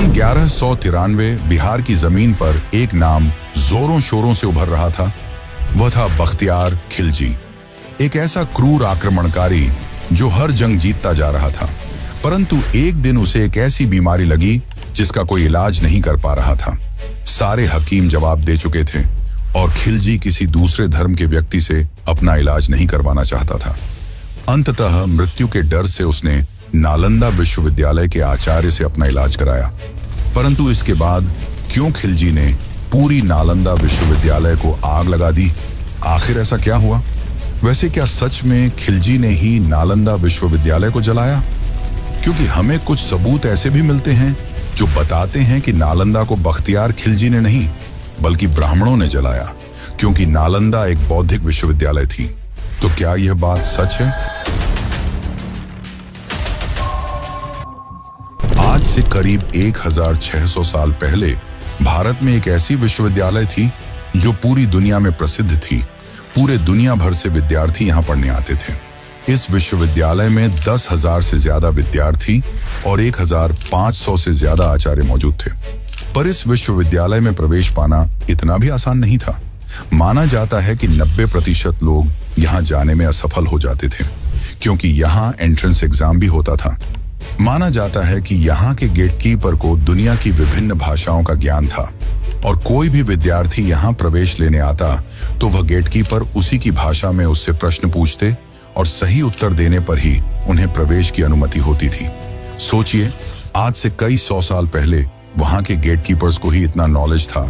सन 1193 बिहार की जमीन पर एक नाम जोरों शोरों से उभर रहा था। वह था बख्तियार खिलजी, एक ऐसा क्रूर आक्रमणकारी जो हर जंग जीतता जा रहा था। परंतु एक दिन उसे एक ऐसी बीमारी लगी जिसका कोई इलाज नहीं कर पा रहा था। सारे हकीम जवाब दे चुके थे और खिलजी किसी दूसरे धर्म के व्यक्ति से अपना इलाज नहीं करवाना चाहता था। अंततः मृत्यु के डर से उसने नालंदा विश्वविद्यालय के आचार्य से अपना इलाज कराया। परंतु इसके बाद क्यों खिलजी ने पूरी नालंदा विश्वविद्यालय को आग लगा दी? आखिर ऐसा क्या हुआ? वैसे क्या सच में खिलजी ने ही नालंदा विश्वविद्यालय को जलाया? क्योंकि हमें कुछ सबूत ऐसे भी मिलते हैं जो बताते हैं कि नालंदा को बख्तियार खिलजी ने नहीं बल्कि ब्राह्मणों ने जलाया, क्योंकि नालंदा एक बौद्धिक विश्वविद्यालय थी। तो क्या यह बात सच है? आज से करीब 1600 साल पहले भारत में एक ऐसी विश्वविद्यालय थी जो पूरी दुनिया में प्रसिद्ध थी। पूरे दुनिया भर से विद्यार्थी यहाँ पढ़ने आते थे। इस विश्वविद्यालय में 10,000 से ज्यादा विद्यार्थी और 1,500 से ज्यादा आचार्य मौजूद थे। पर इस विश्वविद्यालय में प्रवेश पाना इतना भी आसान नहीं था। माना जाता है कि 90% लोग यहाँ जाने में असफल हो जाते थे, क्योंकि यहाँ एंट्रेंस एग्जाम भी होता था। माना जाता है कि यहाँ के गेटकीपर को दुनिया की विभिन्न भाषाओं का ज्ञान था और कोई भी विद्यार्थी यहाँ प्रवेश लेने आता तो वह गेटकीपर उसी की भाषा में उससे प्रश्न पूछते और सही उत्तर देने पर ही उन्हें प्रवेश की अनुमति होती थी। सोचिए, आज से कई 100 साल पहले वहां के गेटकीपर्स को ही इतना नॉलेज था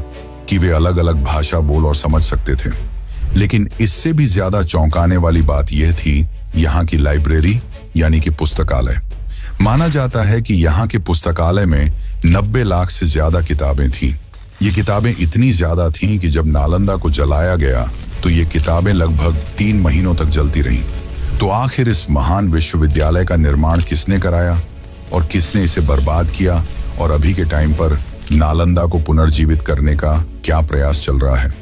कि वे अलग अलग भाषा बोल और समझ सकते थे। लेकिन इससे भी ज्यादा चौंकाने वाली बात यह थी यहाँ की लाइब्रेरी यानी कि पुस्तकालय। माना जाता है कि यहाँ के पुस्तकालय में 90 लाख से ज्यादा किताबें थीं। ये किताबें इतनी ज्यादा थीं कि जब नालंदा को जलाया गया तो ये किताबें लगभग 3 महीनों तक जलती रहीं। तो आखिर इस महान विश्वविद्यालय का निर्माण किसने कराया और किसने इसे बर्बाद किया, और अभी के टाइम पर नालंदा को पुनर्जीवित करने का क्या प्रयास चल रहा है?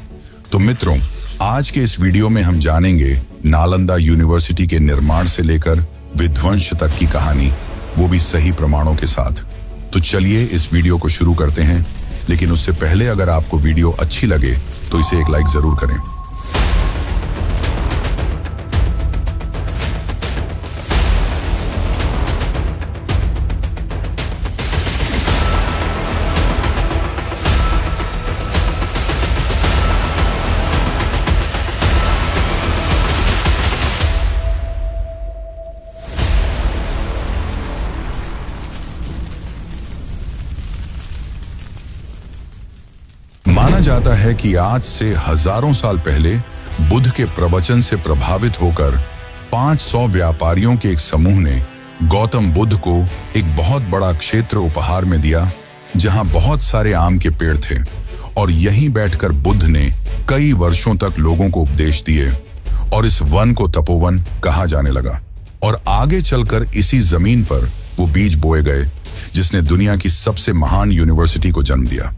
तो मित्रों, आज के इस वीडियो में हम जानेंगे नालंदा यूनिवर्सिटी के निर्माण से लेकर विध्वंस तक की कहानी, वो भी सही प्रमाणों के साथ। तो चलिए इस वीडियो को शुरू करते हैं, लेकिन उससे पहले अगर आपको वीडियो अच्छी लगे तो इसे एक लाइक जरूर करें। माना जाता है कि आज से हजारों साल पहले बुद्ध के प्रवचन से प्रभावित होकर 500 व्यापारियों के एक समूह ने गौतम बुद्ध को एक बहुत बड़ा क्षेत्र उपहार में दिया, जहां बहुत सारे आम के पेड़ थे, और यहीं बैठकर बुद्ध ने कई वर्षों तक लोगों को उपदेश दिए और इस वन को तपोवन कहा जाने लगा। और आगे चलकर इसी जमीन पर वो बीज बोए गए जिसने दुनिया की सबसे महान यूनिवर्सिटी को जन्म दिया।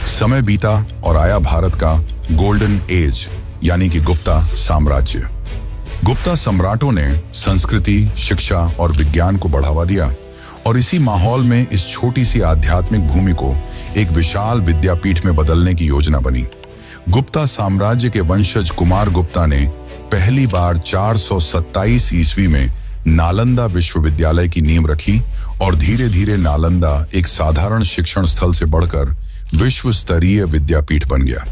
समय बीता और आया भारत का गोल्डन एज यानी कि गुप्ता साम्राज्य। गुप्ता सम्राटों ने संस्कृति, शिक्षा और विज्ञान को बढ़ावा दिया, और इसी माहौल में इस छोटी सी आध्यात्मिक भूमि को एक विशाल विद्यापीठ में बदलने की योजना बनी। गुप्ता साम्राज्य के वंशज कुमार गुप्ता ने पहली बार 427 ईस्वी में नालंदा विश्वविद्यालय की नींव रखी, और धीरे धीरे नालंदा एक साधारण शिक्षण स्थल से बढ़कर विश्व स्तरीय विद्यापीठ बन गया,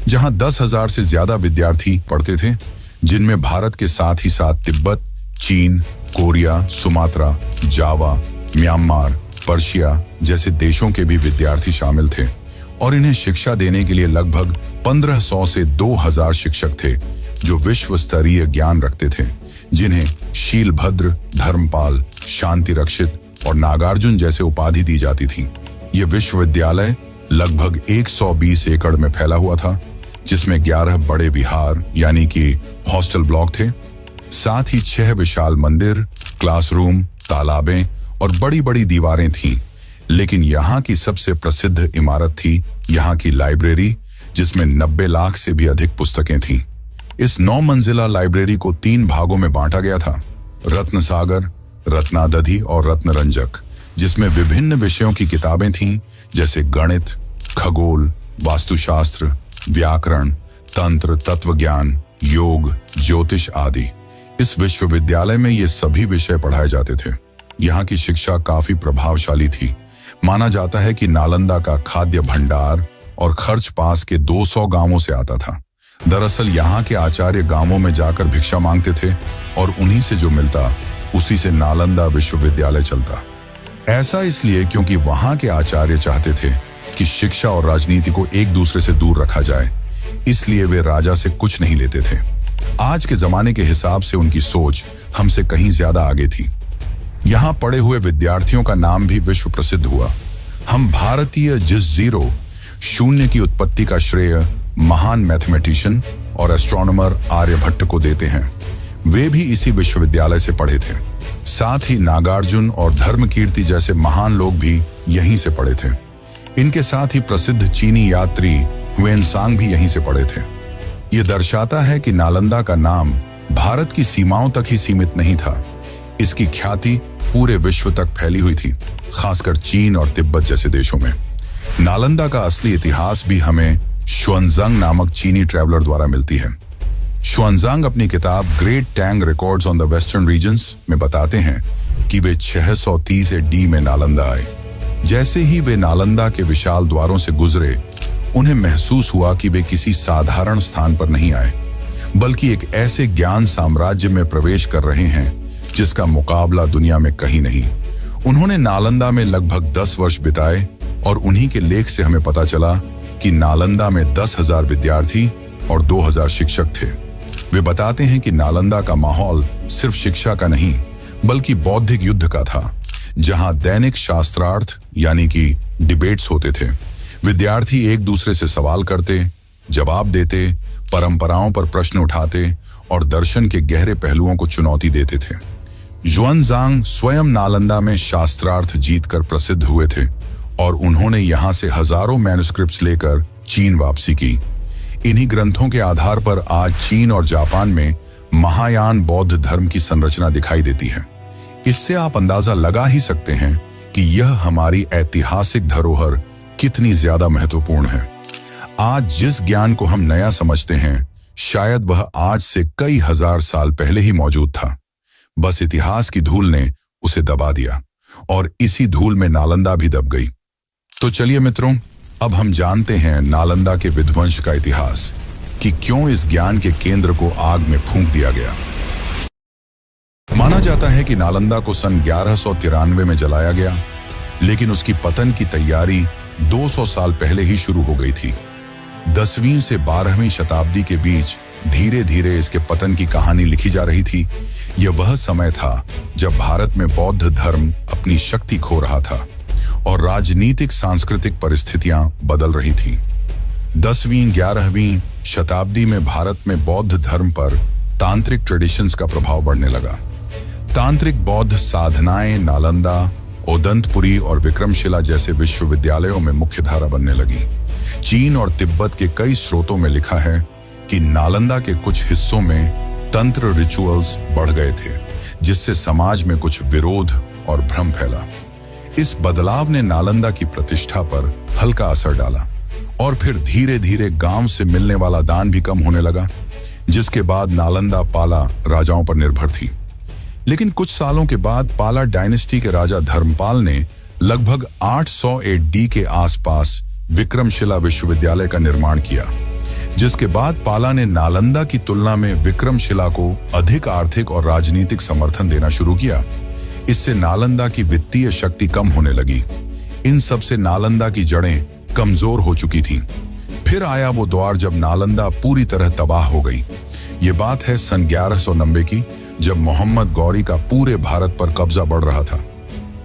जहां 10,000 से ज्यादा विद्यार्थी पढ़ते थे, जिनमें भारत के साथ ही साथ तिब्बत, चीन, कोरिया, सुमात्रा, जावा, म्यांमार, पर्शिया जैसे देशों के भी विद्यार्थी शामिल थे। और इन्हें शिक्षा देने के लिए लगभग 1500 से 2000 शिक्षक थे जो विश्व स्तरीय ज्ञान रखते थे, जिन्हें शीलभद्र, धर्मपाल, शांति रक्षित और नागार्जुन जैसे उपाधि दी जाती थी। ये विश्वविद्यालय लगभग 120 एकड़ में फैला हुआ था, जिसमें 11 बड़े विहार यानी कि हॉस्टल ब्लॉक थे, साथ ही 6 विशाल मंदिर, क्लासरूम, तालाबें और बड़ी बड़ी दीवारें थीं। लेकिन यहाँ की सबसे प्रसिद्ध इमारत थी यहाँ की लाइब्रेरी, जिसमें 90 लाख से भी अधिक पुस्तकें थीं। इस 9 मंजिला लाइब्रेरी को 3 भागों में बांटा गया था: रत्न सागर, रत्नादधि और रत्नरंजक, जिसमें विभिन्न विषयों की किताबें थीं, जैसे गणित, खगोल, वास्तुशास्त्र, व्याकरण, तंत्र, तत्वज्ञान, योग, ज्योतिष आदि। इस विश्वविद्यालय में ये सभी विषय पढ़ाए जाते थे। यहाँ की शिक्षा काफी प्रभावशाली थी। माना जाता है कि नालंदा का खाद्य भंडार और खर्च पास के 200 गांवों से आता था। दरअसल यहाँ के आचार्य गांवों में जाकर भिक्षा मांगते थे और उन्हीं से जो मिलता उसी से नालंदा विश्वविद्यालय चलता। ऐसा इसलिए क्योंकि वहां के आचार्य चाहते थे कि शिक्षा और राजनीति को एक दूसरे से दूर रखा जाए, इसलिए वे राजा से कुछ नहीं लेते थे। आज के जमाने के हिसाब से उनकी सोच हमसे कहीं ज्यादा आगे थी। यहाँ पढ़े हुए विद्यार्थियों का नाम भी विश्व प्रसिद्ध हुआ। हम भारतीय जिस जीरो शून्य की उत्पत्ति का श्रेय महान मैथमेटिशियन और एस्ट्रोनॉमर आर्यभट्ट को देते हैं। वे भी इसी विश्वविद्यालय से पढ़े थे। साथ ही नागार्जुन और धर्मकीर्ति जैसे महान लोग भी यहीं से पढ़े थे। इनके साथ ही प्रसिद्ध चीनी यात्री हुएनसांग भी यहीं से पढ़े थे। ये दर्शाता है कि नालंदा का नाम भारत की सीमाओं तक ही सीमित नहीं था। इसकी ख्याति पूरे विश्व तक फैली हुई थी, खासकर चीन और तिब्बत जैसे देशों में। नालंदा का असली इतिहास भी हमें शुअनजांग नामक चीनी ट्रैवलर द्वारा मिलती है। शुअनजांग अपनी किताब Great Tang Records on the Western Regions में बताते हैं कि वे 630 AD में नालंदा आए। जैसे ही वे नालंदा के विशाल द्वारों से गुजरे, उन्हें महसूस हुआ कि वे किसी साधारण स्थान पर नहीं आए, बल्कि एक ऐसे ज्ञान साम्राज्य में प्रवेश कर रहे हैं जिसका मुकाबला दुनिया में कहीं नहीं। उन्होंने नालंदा में लगभग 10 वर्ष बिताए और उन्हीं के लेख से हमें पता चला कि नालंदा में 10,000 विद्यार्थी और 2,000 शिक्षक थे। वे बताते हैं कि नालंदा का माहौल सिर्फ शिक्षा का नहीं, बल्कि बौद्धिक युद्ध का था, जहां दैनिक शास्त्रार्थ यानी कि डिबेट्स होते थे। विद्यार्थी एक दूसरे से सवाल करते, जवाब देते, परंपराओं पर प्रश्न उठाते और दर्शन के गहरे पहलुओं को चुनौती देते थे। जुआनजांग स्वयं नालंदा में शास्त्रार्थ जीतकर प्रसिद्ध हुए थे और उन्होंने यहां से हजारों मैन्युस्क्रिप्ट्स लेकर चीन वापसी की। इन्हीं ग्रंथों के आधार पर आज चीन और जापान में महायान बौद्ध धर्म की संरचना दिखाई देती है। इससे आप अंदाजा लगा ही सकते हैं कि यह हमारी ऐतिहासिक धरोहर कितनी ज्यादा महत्वपूर्ण है। आज जिस ज्ञान को हम नया समझते हैं, शायद वह आज से कई हजार साल पहले ही मौजूद था। बस इतिहास की धूल ने उसे दबा दिया और इसी धूल में नालंदा भी दब गई। तो चलिए मित्रों, अब हम जानते हैं नालंदा के विध्वंस का इतिहास, कि क्यों इस ज्ञान के केंद्र को आग में फूंक दिया गया। माना जाता है कि नालंदा को सन 1193 में जलाया गया, लेकिन उसकी पतन की तैयारी 200 साल पहले ही शुरू हो गई थी। 10वीं से 12वीं शताब्दी के बीच धीरे धीरे इसके पतन की कहानी लिखी जा रही थी। यह वह समय था जब भारत में बौद्ध धर्म अपनी शक्ति खो रहा था और राजनीतिक सांस्कृतिक परिस्थितियां बदल रही थीं। 10वीं 11वीं शताब्दी में भारत में बौद्ध धर्म पर तांत्रिक ट्रेडिशंस का प्रभाव बढ़ने लगा। तांत्रिक बौद्ध साधनाएं नालंदा, ओदंतपुरी और विक्रमशिला जैसे विश्वविद्यालयों में मुख्य धारा बनने लगी। चीन और तिब्बत के कई स्रोतों में लिखा है कि नालंदा के कुछ हिस्सों में तंत्र रिचुअल्स बढ़ गए थे, जिससे समाज में कुछ विरोध और भ्रम फैला। इस बदलाव ने नालंदा की प्रतिष्ठा पर हल्का असर डाला और फिर धीरे धीरे गांव से मिलने वाला दान भी कम होने लगा, जिसके बाद नालंदा पाला राजाओं पर निर्भर थी। लेकिन कुछ सालों के बाद पाला डायनेस्टी के राजा धर्मपाल ने लगभग 800 AD के आसपास विक्रमशिला विश्वविद्यालय का निर्माण किया, जिसके बाद पाला ने नालंदा की तुलना में विक्रमशिला को अधिक आर्थिक और राजनीतिक समर्थन देना शुरू किया। इससे नालंदा की वित्तीय शक्ति कम होने लगी। इन सब से नालंदा की जड़ें कमजोर हो चुकी थीं। फिर आया वो दौर जब नालंदा पूरी तरह तबाह हो गई। ये बात है सन 1190 की, जब मोहम्मद गौरी का पूरे भारत पर कब्जा बढ़ रहा था।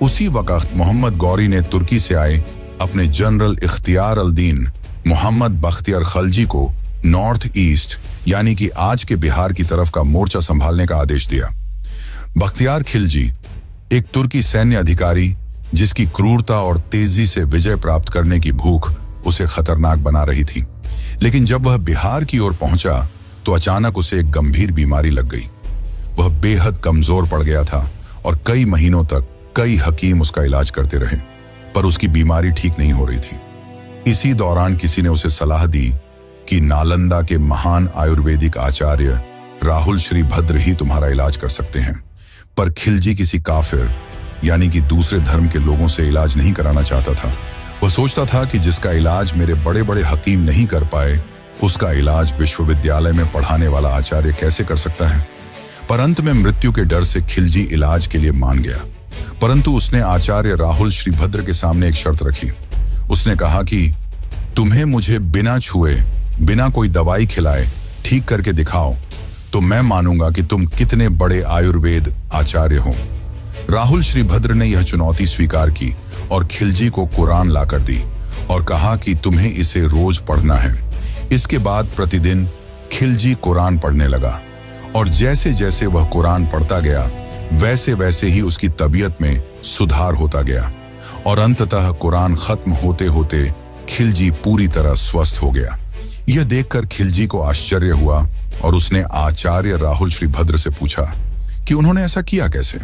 उसी वक्त मोहम्मद गौरी ने तुर्की से आए अपने जनरल इख्तियार अल-दीन मोहम्मद बख्तियार खलजी को नॉर्थ ईस्ट यानी कि आज के बिहार की तरफ का मोर्चा संभालने का आदेश दिया। बख्तियार खिलजी एक तुर्की सैन्य अधिकारी, जिसकी क्रूरता और तेजी से विजय प्राप्त करने की भूख उसे खतरनाक बना रही थी। लेकिन जब वह बिहार की ओर पहुंचा तो अचानक उसे एक गंभीर बीमारी लग गई। वह बेहद कमजोर पड़ गया था और कई महीनों तक कई हकीम उसका इलाज करते रहे, पर उसकी बीमारी ठीक नहीं हो रही थी। इसी दौरान किसी ने उसे सलाह दी कि नालंदा के महान आयुर्वेदिक आचार्य राहुल श्रीभद्र ही तुम्हारा इलाज कर सकते हैं। पर खिलजी किसी काफिर यानी कि दूसरे धर्म के लोगों से इलाज नहीं कराना चाहता था। वह सोचता था कि जिसका इलाज मेरे बड़े बड़े हकीम नहीं कर पाए, उसका इलाज विश्वविद्यालय में पढ़ाने वाला आचार्य कैसे कर सकता है। पर अंत में मृत्यु के डर से खिलजी इलाज के लिए मान गया, परंतु उसने आचार्य राहुल श्रीभद्र के सामने एक शर्त रखी। उसने कहा कि तुम्हें मुझे बिना छुए, बिना कोई दवाई खिलाए ठीक करके दिखाओ तो मैं मानूंगा कि तुम कितने बड़े आयुर्वेद आचार्य हो। राहुल श्रीभद्र ने यह चुनौती स्वीकार की और खिलजी को कुरान लाकर दी और कहा कि तुम्हें इसे रोज पढ़ना है। इसके बाद प्रतिदिन खिलजी कुरान पढ़ने लगा और जैसे जैसे वह कुरान पढ़ता गया वैसे वैसे ही उसकी तबीयत में सुधार होता गया और अंततः कुरान खत्म होते होते खिलजी पूरी तरह स्वस्थ हो गया। यह देखकर खिलजी को आश्चर्य हुआ और उसने आचार्य राहुल श्रीभद्र से पूछा कि उन्होंने ऐसा किया कैसे।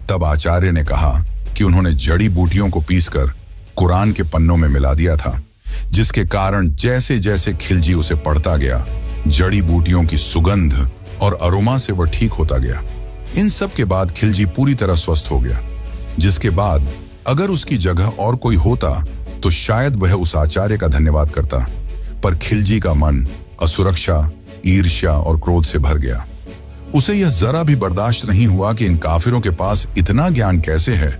तब आचार्य ने कहा कि उन्होंने जड़ी बूटियों को पीसकर कुरान के पन्नों में मिला दिया था, जिसके कारण जैसे जैसे खिलजी उसे पढ़ता गया जड़ी बूटियों की सुगंध और अरोमा से वह ठीक होता गया। इन सब के बाद खिलजी पूरी तरह स्वस्थ हो गया, जिसके बाद अगर उसकी जगह और कोई होता तो शायद वह उस आचार्य का धन्यवाद करता। पर खिलजी का मन असुरक्षा, ईर्ष्या और क्रोध से भर गया। उसे यह जरा भी बर्दाश्त नहीं हुआ कि इन काफिरों के पास इतना ज्ञान कैसे है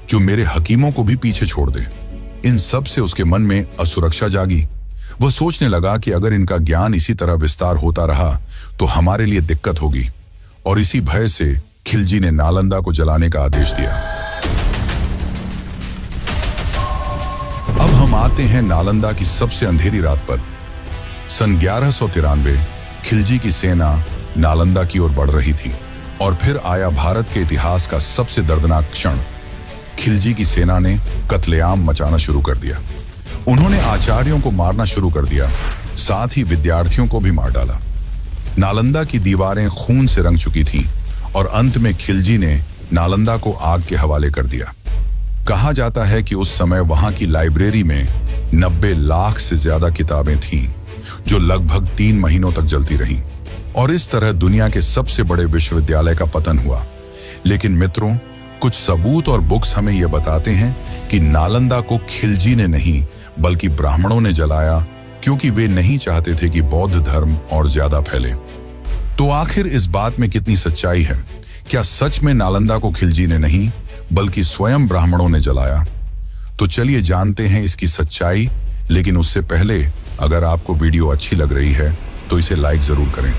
जो मेरे हकीमों को भी पीछे छोड़ दे। इन सब से उसके मन में असुरक्षा जागी। वह सोचने लगा कि अगर इनका ज्ञान इसी तरह विस्तार होता रहा तो हमारे लिए दिक्कत होगी, और इसी भय से खिलजी ने नालंदा को जलाने का आदेश दिया। अब हम आते हैं नालंदा की सबसे अंधेरी रात पर। सन 1193 खिलजी की सेना नालंदा की ओर बढ़ रही थी और फिर आया भारत के इतिहास का सबसे दर्दनाक क्षण। खिलजी की सेना ने कत्लेआम मचाना शुरू कर दिया। उन्होंने आचार्यों को मारना शुरू कर दिया, साथ ही विद्यार्थियों को भी मार डाला। नालंदा की दीवारें खून से रंग चुकी थीं और अंत में खिलजी ने नालंदा को आग के हवाले कर दिया। कहा जाता है कि उस समय वहां की लाइब्रेरी में 90 लाख से ज्यादा किताबें थीं, जो लगभग 3 महीनों तक जलती रहीं, और इस तरह दुनिया के सबसे बड़े विश्वविद्यालय का पतन हुआ। लेकिन मित्रों, कुछ सबूत और बुक्स हमें यह बताते हैं कि नालंदा को खिलजी ने नहीं बल्कि ब्राह्मणों ने जलाया, क्योंकि वे नहीं चाहते थे कि बौद्ध धर्म और ज्यादा फैले। तो आखिर इस बात में कितनी सच्चाई है? क्या सच में नालंदा को खिलजी ने नहीं बल्कि स्वयं ब्राह्मणों ने जलाया? तो चलिए जानते हैं इसकी सच्चाई, लेकिन उससे पहले अगर आपको वीडियो अच्छी लग रही है तो इसे लाइक जरूर करें।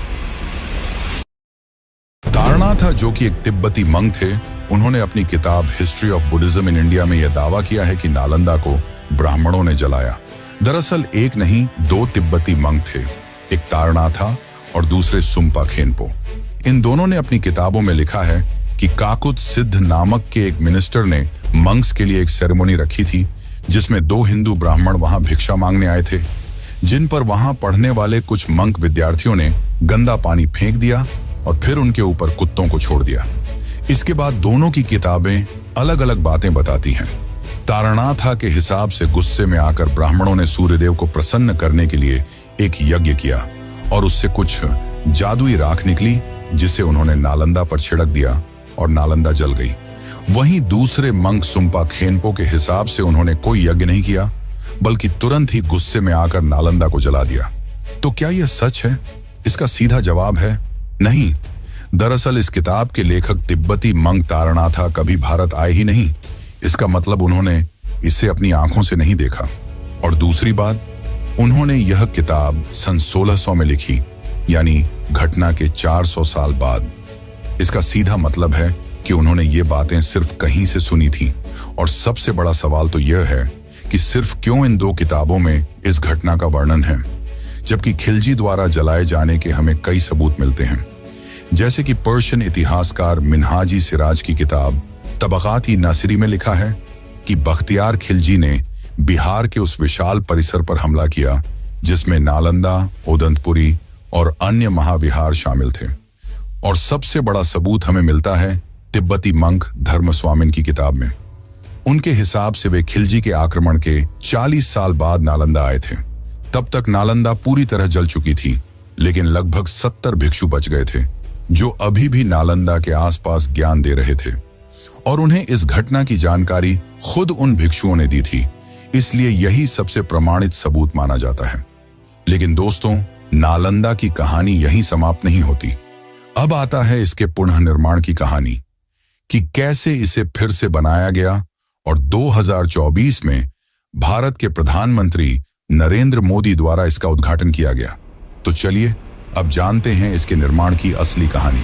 तारनाथ, जो कि एक तिब्बती मंक थे, उन्होंने अपनी किताब history of Buddhism in India में यह दावा किया है कि नालंदा को ब्राह्मणों ने जलाया। दरअसल एक नहीं 2 तिब्बती मंक थे, एक तारनाथा और दूसरे सुम्पा खेनपो। इन दोनों ने अपनी किताबों में लिखा है कि काकुत सिद्ध नामक के एक मिनिस्टर ने मंक्स के लिए एक सेरेमनी रखी थी, जिसमें 2 हिंदू ब्राह्मण वहां भिक्षा मांगने आए थे, जिन पर वहां पढ़ने वाले कुछ मंक विद्यार्थियों ने गंदा पानी फेंक दिया और फिर उनके ऊपर कुत्तों को छोड़ दिया। इसके बाद दोनों की किताबें अलग अलग बातें बताती हैं। तारनाथा के हिसाब से गुस्से में आकर ब्राह्मणों ने सूर्यदेव को प्रसन्न करने के लिए एक यज्ञ किया और उससे कुछ जादुई राख निकली, जिसे उन्होंने नालंदा पर छिड़क दिया और नालंदा जल गई। वहीं दूसरे मंक सुम्पा खेनपो के हिसाब से उन्होंने कोई यज्ञ नहीं किया, बल्कि तुरंत ही गुस्से में आकर नालंदा को जला दिया। तो क्या यह सच है? इसका सीधा जवाब है नहीं। दरअसल इस किताब के लेखक तिब्बती मंक तारनाथा कभी भारत आए ही नहीं। इसका मतलब उन्होंने इसे अपनी आंखों से नहीं देखा। और दूसरी बात, उन्होंने यह किताब सन 1600 में लिखी, यानी घटना के 400 साल बाद। इसका सीधा मतलब है कि उन्होंने ये बातें सिर्फ कहीं से सुनी थी। और सबसे बड़ा सवाल तो यह है कि सिर्फ क्यों इन 2 किताबों में इस घटना का वर्णन है, जबकि खिलजी द्वारा जलाए जाने के हमें कई सबूत मिलते हैं। जैसे कि पर्शियन इतिहासकार मिन्हाजी सिराज की किताब तबकात-ई नासिरी में लिखा है कि बख्तियार खिलजी ने बिहार के उस विशाल परिसर पर हमला किया, जिसमें नालंदा, ओदंतपुरी और अन्य महाविहार शामिल थे। और सबसे बड़ा सबूत हमें मिलता है तिब्बती मंक धर्मस्वामिन की किताब में। उनके हिसाब से वे खिलजी के आक्रमण के 40 साल बाद नालंदा आए थे। तब तक नालंदा पूरी तरह जल चुकी थी, लेकिन लगभग 70 भिक्षु बच गए थे जो अभी भी नालंदा के आसपास ज्ञान दे रहे थे, और उन्हें इस घटना की जानकारी खुद उन भिक्षुओं ने दी थी, इसलिए यही सबसे प्रमाणित सबूत माना जाता है। लेकिन दोस्तों, नालंदा की कहानी यहीं समाप्त नहीं होती। अब आता है इसके पुनर्निर्माण की कहानी कि कैसे इसे फिर से बनाया गया, और 2024 में भारत के प्रधानमंत्री नरेंद्र मोदी द्वारा इसका उद्घाटन किया गया। तो चलिए अब जानते हैं इसके निर्माण की असली कहानी।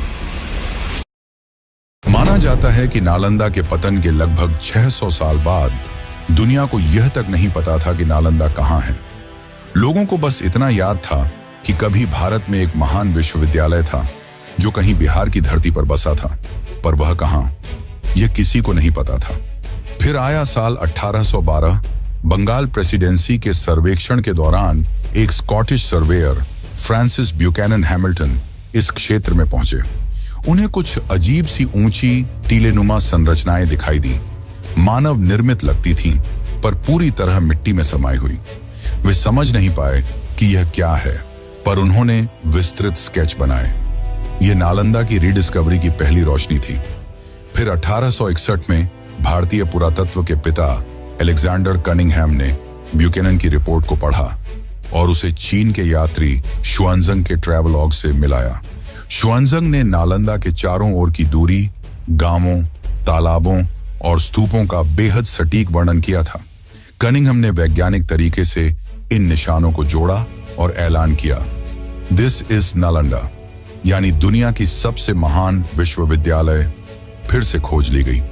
माना जाता है कि नालंदा के पतन के लगभग 600 साल बाद दुनिया को यह तक नहीं पता था कि नालंदा कहाँ है। लोगों को बस इतना याद था कि कभी भारत में एक महान विश्वविद्यालय था जो कहीं बिहार की धरती पर बसा था, पर वह कहाँ, यह किसी को नहीं पता था। फिर आया साल 1812। बंगाल प्रेसिडेंसी के सर्वेक्षण के दौरान एक Scottish surveyor Francis Buchanan Hamilton इस क्षेत्र में पहुंचे। उन्हें कुछ अजीब सी ऊंची टीलेनुमा संरचनाएं दिखाई दी। मानव निर्मित लगती थीं, पर पूरी तरह मिट्टी में समाई हुई। वे समझ नहीं पाए कि यह क्या है, पर उन्होंने विस्तृत स्केच बनाए। यह नालंदा की रीडिस्कवरी की पहली रोशनी थी। फिर 1861 में भारतीय पुरातत्व के पिता अलेक्जेंडर कनिंघहैम ने ब्यूकेनन की रिपोर्ट को पढ़ा और उसे चीन के यात्री शुआनजंग के ट्रैवलॉग से मिलाया। शुआनजंग ने नालंदा के चारों ओर की दूरी, गांवों, तालाबों और स्तूपों का बेहद सटीक वर्णन किया था। कनिंघहम ने वैज्ञानिक तरीके से इन निशानों को जोड़ा और ऐलान किया, दिस इज नालंदा, यानी दुनिया की सबसे महान विश्वविद्यालय फिर से खोज ली गई।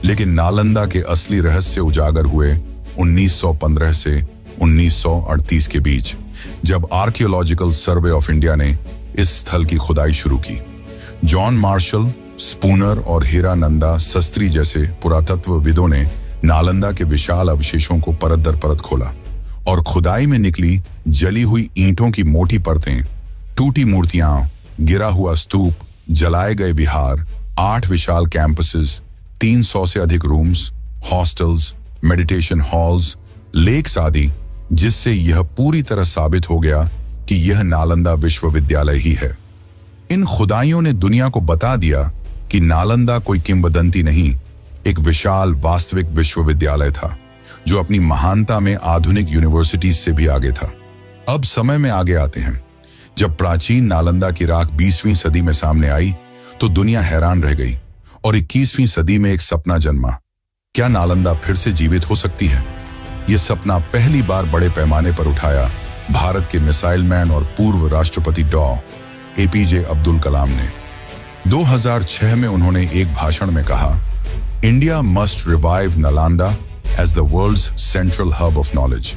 लेकिन नालंदा के असली रहस्य उजागर हुए 1915 से 1938 के बीच, जब आर्कियोलॉजिकल सर्वे ऑफ इंडिया ने इस स्थल की खुदाई शुरू की। जॉन मार्शल, स्पूनर और हीरानंदा सस्त्री जैसे पुरातत्वविदों ने नालंदा के विशाल अवशेषों को परत दर परत खोला, और खुदाई में निकली जली हुई ईंटों की मोटी परतें, टूटी मूर्तियां, गिरा हुआ स्तूप, जलाए गए विहार, 8 विशाल कैंपसेस, 300 से अधिक rooms, hostels, meditation halls, lakes आदि, जिससे यह पूरी तरह साबित हो गया कि यह नालंदा विश्वविद्यालय ही है। इन खुदाइयों ने दुनिया को बता दिया कि नालंदा कोई किंवदंती नहीं, एक विशाल वास्तविक विश्वविद्यालय था जो अपनी महानता में आधुनिक यूनिवर्सिटीज से भी आगे था। अब समय में आगे आते हैं। जब प्राचीन नालंदा की राख 20वीं सदी में सामने आई तो दुनिया हैरान रह गई, और 21वीं सदी में एक सपना जन्मा। क्या नालंदा फिर से जीवित हो सकती है? यह सपना पहली बार बड़े पैमाने पर उठाया भारत के मिसाइल मैन और पूर्व राष्ट्रपति डॉ. APJ अब्दुल कलाम ने। 2006 में उन्होंने एक भाषण में कहा, India must revive Nalanda as the world's central hub of knowledge.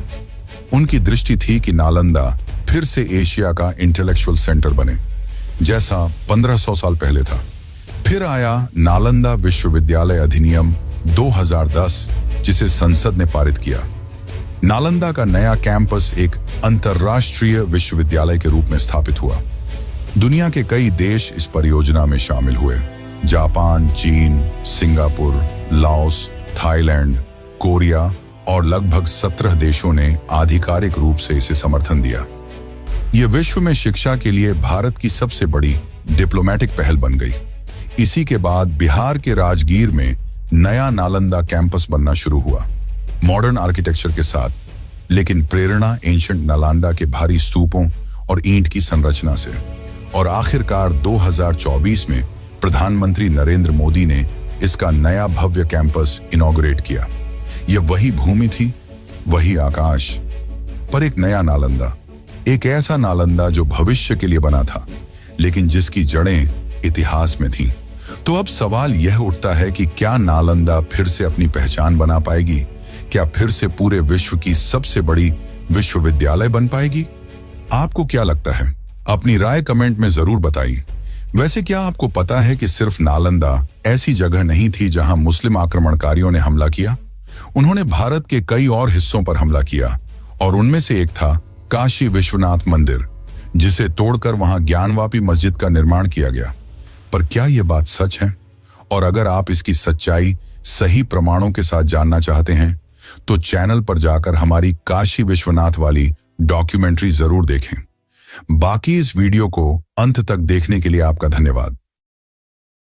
उनकी दृष्टि थी कि नालंदा फिर से एशिया का इंटेलेक्चुअल सेंटर बने, जैसा 1500 साल पहले था। फिर आया नालंदा विश्वविद्यालय अधिनियम 2010, जिसे संसद ने पारित किया। नालंदा का नया कैंपस एक अंतर्राष्ट्रीय विश्वविद्यालय के रूप में स्थापित हुआ। दुनिया के कई देश इस परियोजना में शामिल हुए। जापान, चीन, सिंगापुर, लाओस, थाईलैंड, कोरिया और लगभग 17 देशों ने आधिकारिक रूप से इसे समर्थन दिया। यह विश्व में शिक्षा के लिए भारत की सबसे बड़ी डिप्लोमेटिक पहल बन गई। इसी के बाद बिहार के राजगीर में नया नालंदा कैंपस बनना शुरू हुआ, मॉडर्न आर्किटेक्चर के साथ, लेकिन प्रेरणा एंशिएंट नालंदा के भारी स्तूपों और ईंट की संरचना से। और आखिरकार 2024 में प्रधानमंत्री नरेंद्र मोदी ने इसका नया भव्य कैंपस इनॉग्रेट किया। यह वही भूमि थी, वही आकाश, पर एक नया नालंदा, एक ऐसा नालंदा जो भविष्य के लिए बना था, लेकिन जिसकी जड़ें इतिहास में थीं। तो अब सवाल यह उठता है कि क्या नालंदा फिर से अपनी पहचान बना पाएगी? क्या फिर से पूरे विश्व की सबसे बड़ी विश्वविद्यालय बन पाएगी? आपको क्या लगता है? अपनी राय कमेंट में जरूर बताइए। वैसे क्या आपको पता है कि सिर्फ नालंदा ऐसी जगह नहीं थी जहां मुस्लिम आक्रमणकारियों ने हमला किया? उन्होंने भारत के कई और हिस्सों पर हमला किया, और उनमें से एक था काशी विश्वनाथ मंदिर, जिसे तोड़कर वहां ज्ञानवापी मस्जिद का निर्माण किया गया। पर क्या यह बात सच है? और अगर आप इसकी सच्चाई सही प्रमाणों के साथ जानना चाहते हैं तो चैनल पर जाकर हमारी काशी विश्वनाथ वाली डॉक्यूमेंट्री जरूर देखें। बाकी इस वीडियो को अंत तक देखने के लिए आपका धन्यवाद।